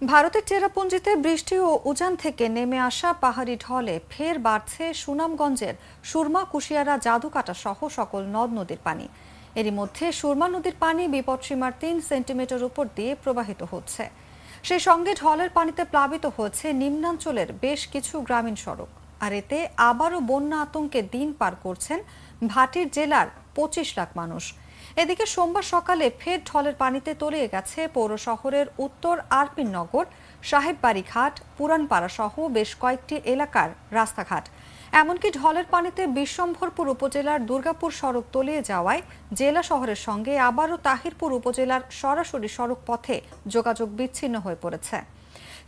ভারতের চেরাপুঞ্জিতে বৃষ্টি ও উজান থেকে নেমে আসা পাহাড়ি ঢলে ফের বাড়ছে সুনামগঞ্জের সুরমা কুশিয়ারা জাদুকাটা সহ সকল নদ নদীর পানি। এরই মধ্যে সুরমা নদীর পানি বিপদসীমার ৩ সেন্টিমিটার উপর দিয়ে প্রবাহিত হচ্ছে। সেই সঙ্গে ঢলের পানিতে প্লাবিত হয়েছে নিম্নাঞ্চলের বেশ কিছু গ্রামীণ সড়ক। আর এতে আবারও বন্যা আতঙ্কে দিন পার করছেন ভাটির জেলার ২৫ লাখ মানুষ। এদিকে সোমবার সকালে ফের ঢলের পানিতে তলিয়ে গেছে পৌর শহরের উত্তর আরপিননগর, সাহেববাড়ি ঘাট, পুরানপাড়া সহ বেশ কয়েকটি এলাকার রাস্তাঘাট। এমনকি ঢলের পানিতে বিশ্বম্ভরপুর উপজেলার দুর্গাপুর সড়ক তলিয়ে যাওয়ায় জেলা শহরের সঙ্গে আবারও তাহিরপুর উপজেলার সরাসরি সড়ক পথে যোগাযোগ বিচ্ছিন্ন হয়ে পড়েছে।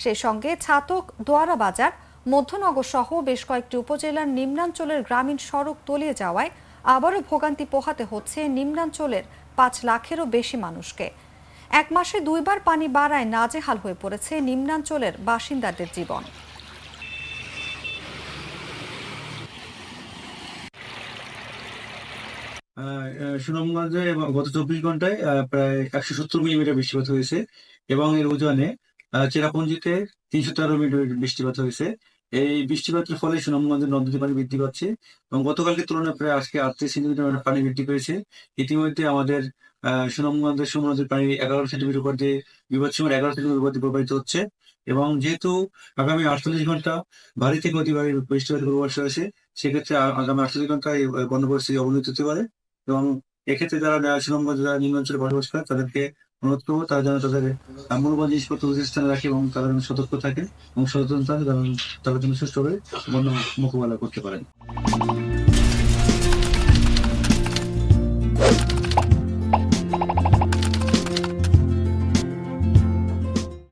সেই সঙ্গে ছাতক, দোয়ারা বাজার, মধ্যনগর সহ বেশ কয়েকটি উপজেলার নিম্নাঞ্চলের গ্রামীণ সড়ক তলিয়ে যাওয়ায় আবারও ভোগান্তি পোহাতে হচ্ছে নিম্নাঞ্চলের ৫ লাখেরও বেশি মানুষকে। এক মাসে ২ বার পানি বাড়ায় নাজেহাল হয়ে পড়েছে নিম্নাঞ্চলের বাসিন্দাদের জীবন। সুনামগঞ্জে গত ২৪ ঘন্টায় প্রায় ১৭০ মিলিমিটার বৃষ্টিপাত হয়েছে এবং এর উজানে চেরাপুঞ্জিতে ৩১৩ মিলিমিটার বৃষ্টিপাত হয়েছে। এই বৃষ্টিপাতের ফলে সুনামগঞ্জের নদ নদীর পানি বৃদ্ধি পাচ্ছে এবং গতকালকে তুলনায় প্রায় আজকে ৩৮ সেন্টিমিটার পানি বৃদ্ধি পেয়েছে। ইতিমধ্যে আমাদের সুনামগঞ্জের সুরমা নদীর পানি ১১ সেন্টিমিটার উপর দিয়ে বিপদসীমার ১১ সেন্টিমিটার উপর দিয়ে প্রবাহিত হচ্ছে এবং যেহেতু আগামী ৪৮ ঘন্টা ভারী থেকে অতি ভারী বৃষ্টিপাতের পূর্বাভাস রয়েছে, সেক্ষেত্রে আগামী ৪৮ ঘন্টায় এই বন্যা পরিস্থিতি অবনতি হতে পারে এবং এক্ষেত্রে যারা সুনামগঞ্জ যারা নিম্নাঞ্চলে বসবাস করে তাদেরকে অনুরোধ করবো তারা যেন তাদের মূল্যবান জিনিসপত্র উচিত স্থানে রাখে এবং তারা যেন সতর্ক থাকে এবং সচেতন থাকে, তারা যেন সুষ্ঠুভাবে বন্যা মোকাবেলা করতে পারেন।